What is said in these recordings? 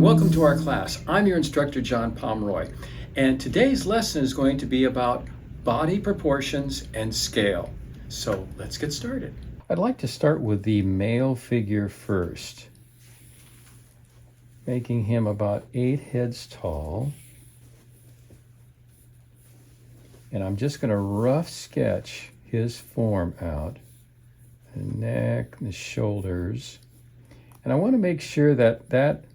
Welcome to our class. I'm your instructor, John Pomeroy, and today's lesson is going to be about body proportions and scale. So let's get started. I'd like to start with the male figure first, making him about 8 heads tall. And I'm just going to rough sketch his form out, the neck, the shoulders. And I want to make sure that that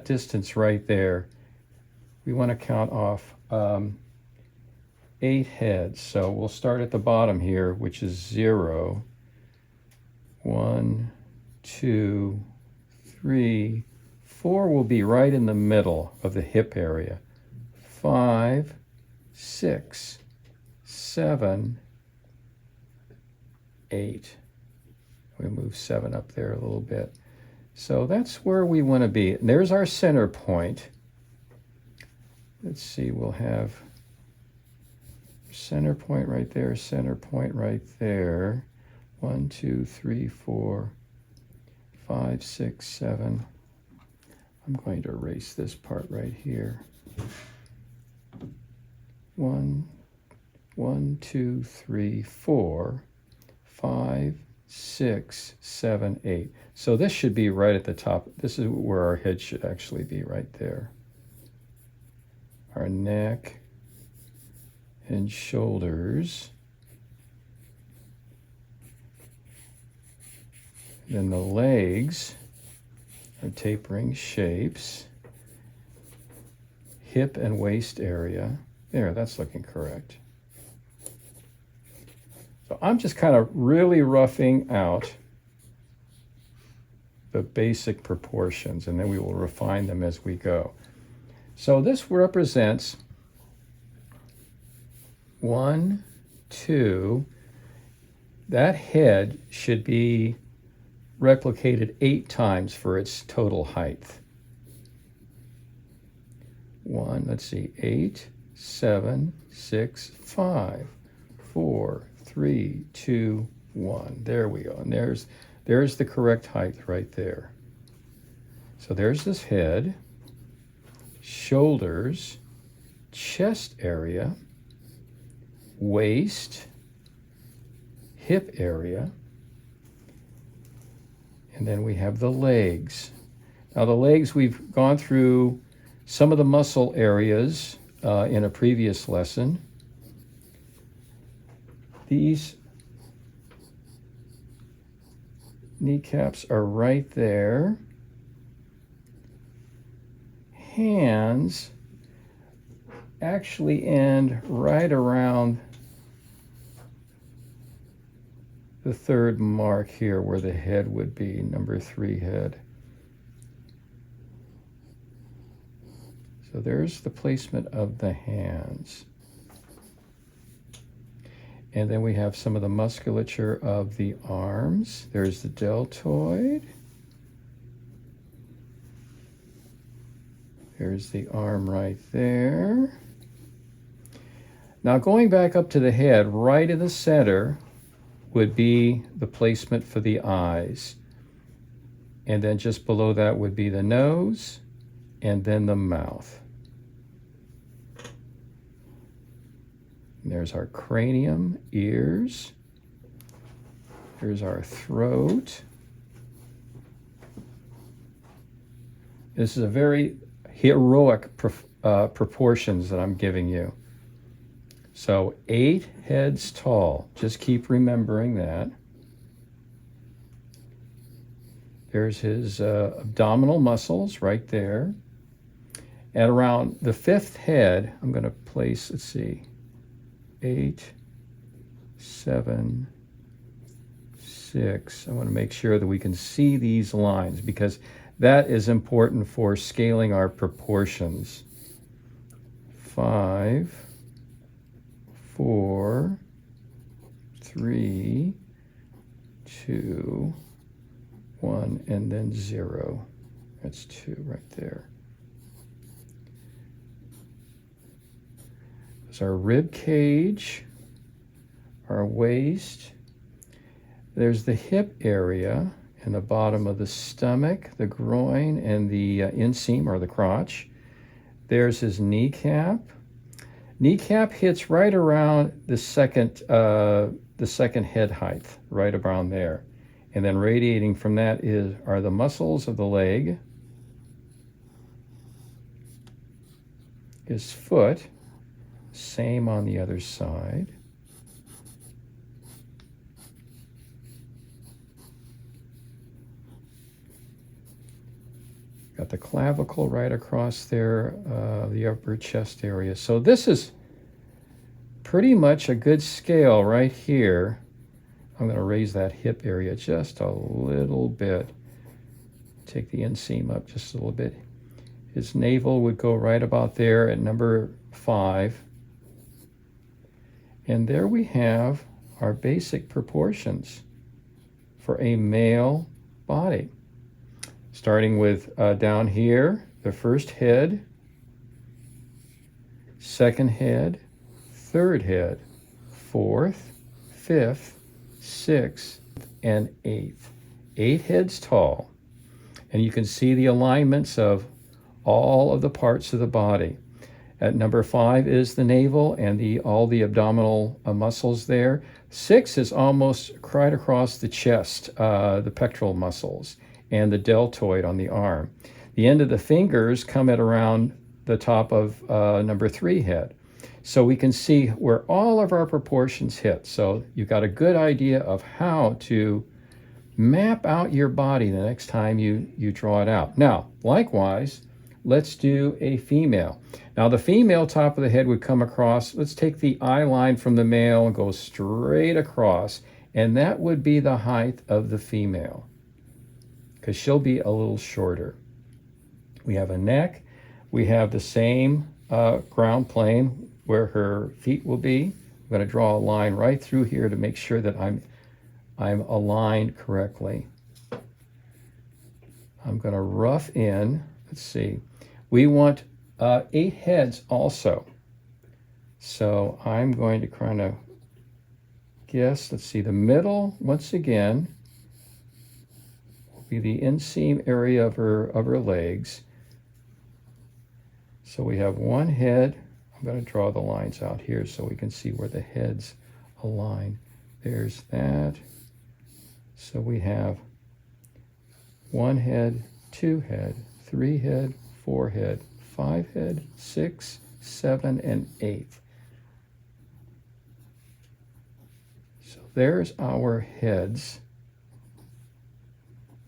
distance right there, we want to count off 8 heads. So we'll start at the bottom here, which is 0, 1, 2, 3, 4 will be right in the middle of the hip area. 5, 6, 7, 8. We move 7 up there a little bit. So that's where we want to be. And there's our center point. Let's see, we'll have center point right there, center point right there. 1, 2, 3, 4, 5, 6, 7. I'm going to erase this part right here. 1, 2, 3, 4, 5, 6, 7, 8. So this should be right at the top. This is where our head should actually be, right there. Our neck and shoulders. Then the legs are tapering shapes. Hip and waist area. There, that's looking correct. So I'm just kind of really roughing out the basic proportions, and then we will refine them as we go. So this represents 1, 2. That head should be replicated 8 times for its total height. 1, let's see, 8, 7, 6, 5, 4, 3, 2, 1. There we go. And there's the correct height right there. So there's this head, shoulders, chest area, waist, hip area, and then we have the legs. Now the legs, we've gone through some of the muscle areas in a previous lesson. These kneecaps are right there. Hands actually end right around the 3rd mark here where the head would be, number 3 head. So there's the placement of the hands. And then we have some of the musculature of the arms. There's the deltoid. There's the arm right there. Now going back up to the head, right in the center would be the placement for the eyes. And then just below that would be the nose and then the mouth. And there's our cranium, ears. Here's our throat. This is a very heroic proportions that I'm giving you. So 8 heads tall. Just keep remembering that. There's his abdominal muscles right there. At around the 5th head, I'm going to place, let's see, 8, 7, 6. I want to make sure that we can see these lines because that is important for scaling our proportions. 5, 4, 3, 2, 1, and then 0. That's 2 right there. There's our rib cage, our waist. There's the hip area, and the bottom of the stomach, the groin, and the inseam or the crotch. There's his kneecap. Kneecap hits right around the second head height, right around there. And then radiating from that are the muscles of the leg. His foot, same on the other side. Got the clavicle right across there, the upper chest area. So this is pretty much a good scale right here. I'm going to raise that hip area just a little bit. Take the inseam up just a little bit. His navel would go right about there at number 5. And there we have our basic proportions for a male body. Starting with down here, the first head, second head, third head, fourth, fifth, sixth, and eighth. 8 heads tall. And you can see the alignments of all of the parts of the body. At number 5 is the navel and all the abdominal muscles there. 6 is almost right across the chest, the pectoral muscles, and the deltoid on the arm. The end of the fingers come at around the top of number 3 head. So we can see where all of our proportions hit. So you've got a good idea of how to map out your body the next time you draw it out. Now, likewise, let's do a female. Now the female top of the head would come across. Let's take the eye line from the male and go straight across. And that would be the height of the female, because she'll be a little shorter. We have a neck. We have the same ground plane where her feet will be. I'm going to draw a line right through here to make sure that I'm aligned correctly. I'm going to rough in. Let's see. We want 8 heads also. So I'm going to kind of guess. Let's see. The middle, once again, will be the inseam area of her legs. So we have 1 head. I'm going to draw the lines out here so we can see where the heads align. There's that. So we have 1 head, 2 head, 3 head, 4 head, 5 head, 6, 7, and 8. So there's our heads.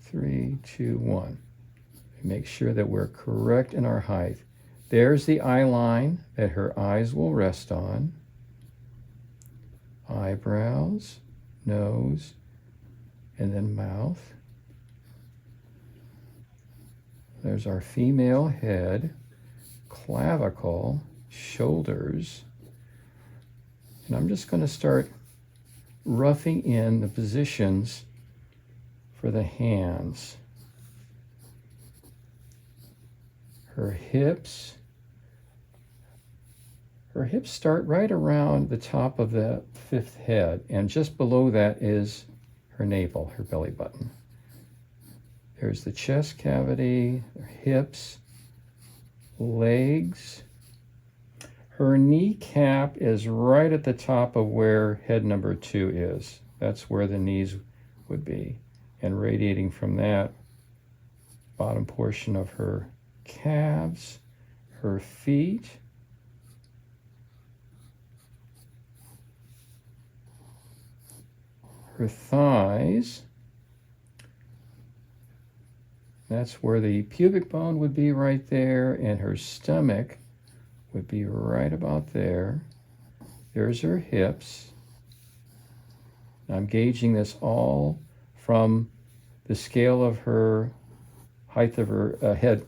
3, 2, 1. Make sure that we're correct in our height. There's the eye line that her eyes will rest on. Eyebrows, nose, and then mouth. There's our female head, clavicle, shoulders. And I'm just going to start roughing in the positions for the hands. Her hips. Her hips start right around the top of the 5th head, and just below that is her navel, her belly button. There's the chest cavity, her hips, legs. Her kneecap is right at the top of where head number 2 is. That's where the knees would be. And radiating from that, bottom portion of her calves, her feet, her thighs. That's where the pubic bone would be right there, and her stomach would be right about there. There's her hips. I'm gauging this all from the scale of her height of her head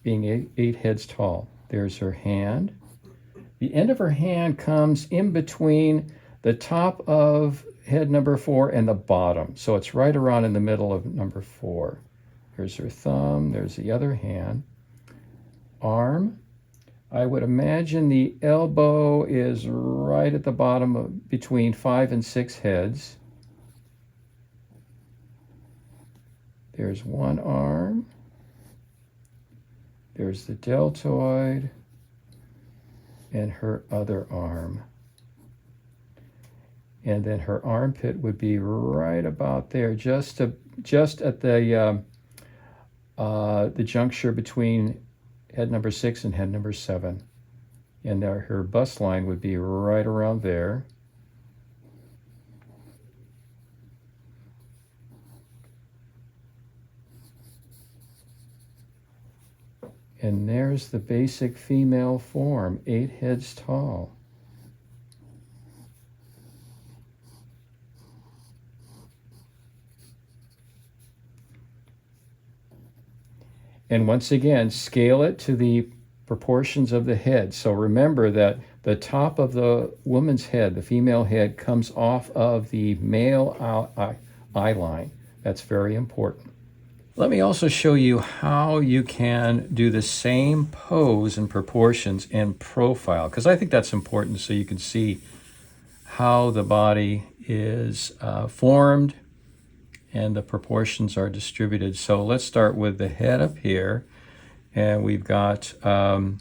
being 8 heads tall. There's her hand. The end of her hand comes in between the top of head number 4 and the bottom. So it's right around in the middle of number 4. There's her thumb. There's the other hand. Arm. I would imagine the elbow is right at the bottom of between 5 and 6 heads. There's one arm. There's the deltoid and her other arm. And then her armpit would be right about there, just at the juncture between head number 6 and head number 7. And her bust line would be right around there. And there's the basic female form, 8 heads tall. And once again, scale it to the proportions of the head. So remember that the top of the woman's head, the female head, comes off of the male eye line. That's very important. Let me also show you how you can do the same pose and proportions in profile, because I think that's important so you can see how the body is formed and the proportions are distributed. So let's start with the head up here, and we've got our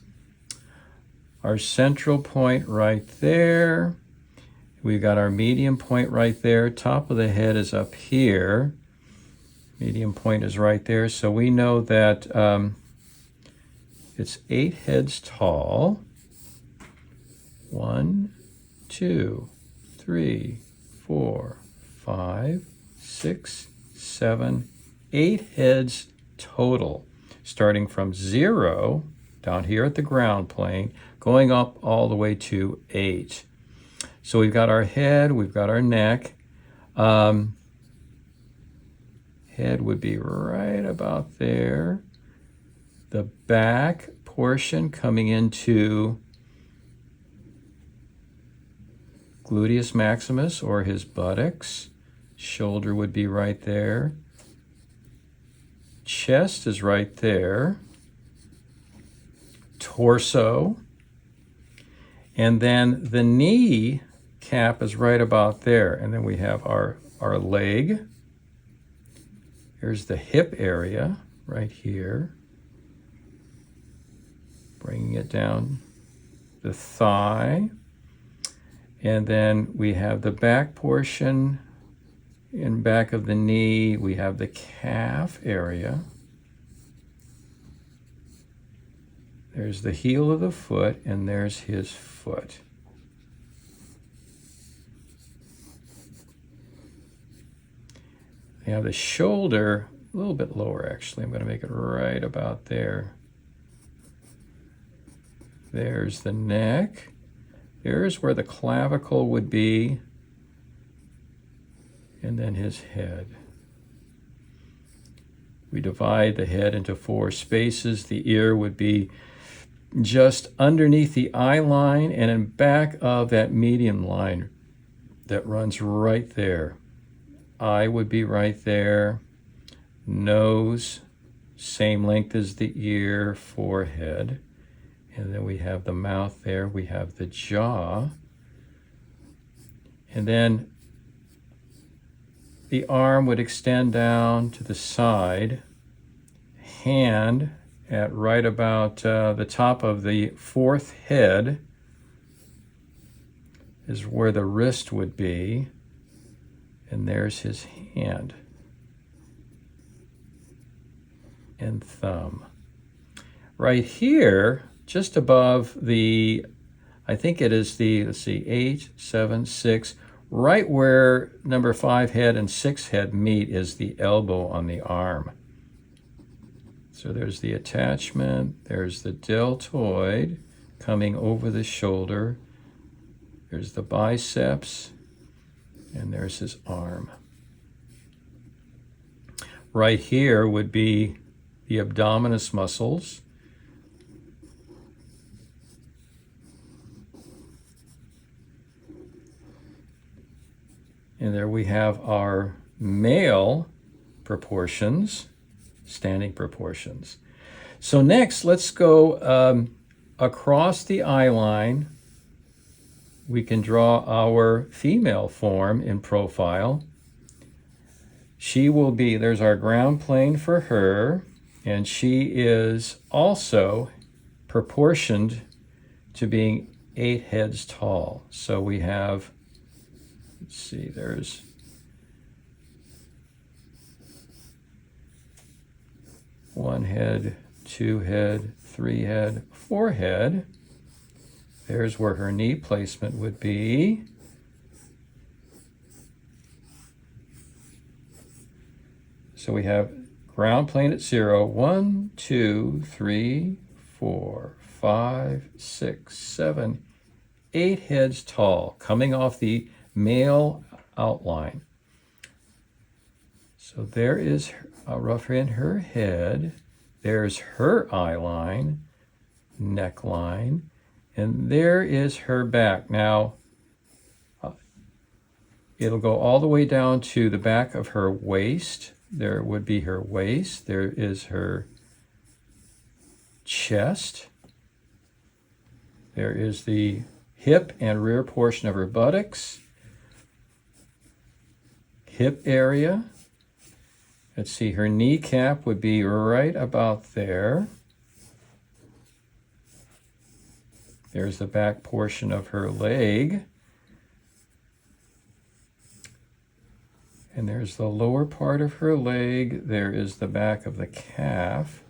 central point right there. We've got our medium point right there. Top of the head is up here. Medium point is right there. So we know that it's 8 heads tall. 1, 2, 3, 4, 5, 6, 7, 8 heads total, starting from 0 down here at the ground plane, going up all the way to 8. So we've got our head, we've got our neck. Head would be right about there. The back portion coming into gluteus maximus, or his buttocks. Shoulder would be right there. Chest is right there. Torso. And then the knee cap is right about there. And then we have our leg. Here's the hip area right here. Bringing it down the thigh. And then we have the back portion in back of the knee. We have the calf area. There's the heel of the foot, and there's his foot. Now the shoulder, a little bit lower actually. I'm going to make it right about there. There's the neck. There's where the clavicle would be. And then his head. We divide the head into 4 spaces. The ear would be just underneath the eye line and in back of that medium line that runs right there. Eye would be right there. Nose, same length as the ear. Forehead. And then we have the mouth there. We have the jaw. And then the arm would extend down to the side. Hand at right about the top of the 4th head is where the wrist would be. And there's his hand and thumb. Right here, just above the, I think it is the, let's see, 8, 7, 6, right where number 5 head and 6 head meet is the elbow on the arm. So there's the attachment, there's the deltoid coming over the shoulder, there's the biceps, and there's his arm. Right here would be the abdominis muscles. And there we have our male proportions, standing proportions. So next, let's go across the eye line. We can draw our female form in profile. She will be, there's our ground plane for her, and she is also proportioned to being 8 heads tall. So we have, let's see, there's one head, 2 head, 3 head, 4 head. There's where her knee placement would be. So we have ground plane at 0, 1, 2, 3, 4, 5, 6, 7, 8 heads tall, coming off the male outline. So there is roughly in her head. There's her eye line, neckline, and there is her back. Now, it'll go all the way down to the back of her waist. There would be her waist. There is her chest. There is the hip and rear portion of her buttocks. Hip area. Let's see, her kneecap would be right about there. There's the back portion of her leg. And there's the lower part of her leg. There is the back of the calf.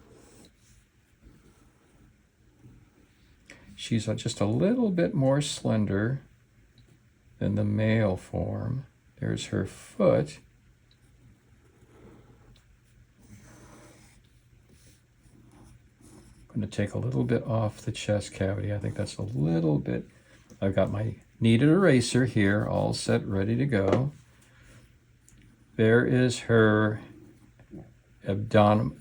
She's just a little bit more slender than the male form. There's her foot. I'm going to take a little bit off the chest cavity. I think that's a little bit. I've got my kneaded eraser here, all set, ready to go. There is her abdominal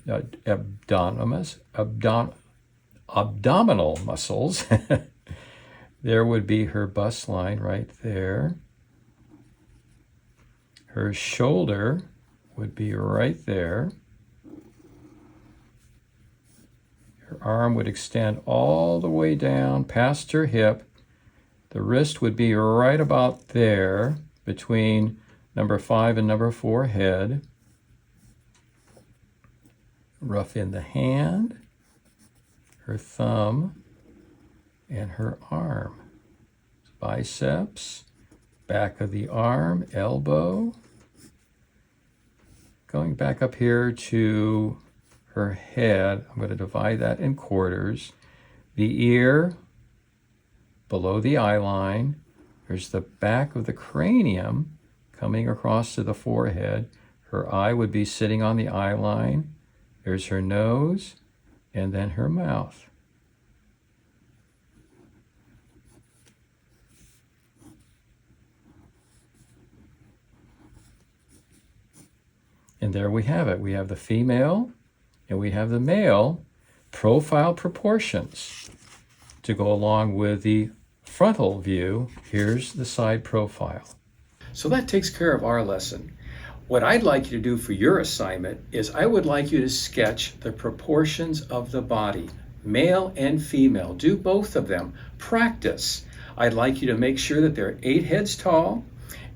muscles. There would be her bust line right there. Her shoulder would be right there. Her arm would extend all the way down past her hip. The wrist would be right about there between number 5 and number 4 head. Rough in the hand, her thumb, and her arm. Biceps, back of the arm, elbow. Going back up here to her head, I'm going to divide that in quarters. The ear, below the eye line. There's the back of the cranium coming across to the forehead. Her eye would be sitting on the eye line. There's her nose, and then her mouth. And there we have it. We have the female and we have the male profile proportions to go along with the frontal view. Here's the side profile. So that takes care of our lesson. What I'd like you to do for your assignment is I would like you to sketch the proportions of the body, male and female. Do both of them. Practice. I'd like you to make sure that they're 8 heads tall,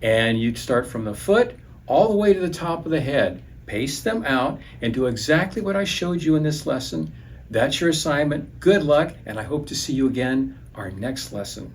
and you start from the foot all the way to the top of the head. Pace them out and do exactly what I showed you in this lesson. That's your assignment. Good luck, and I hope to see you again our next lesson.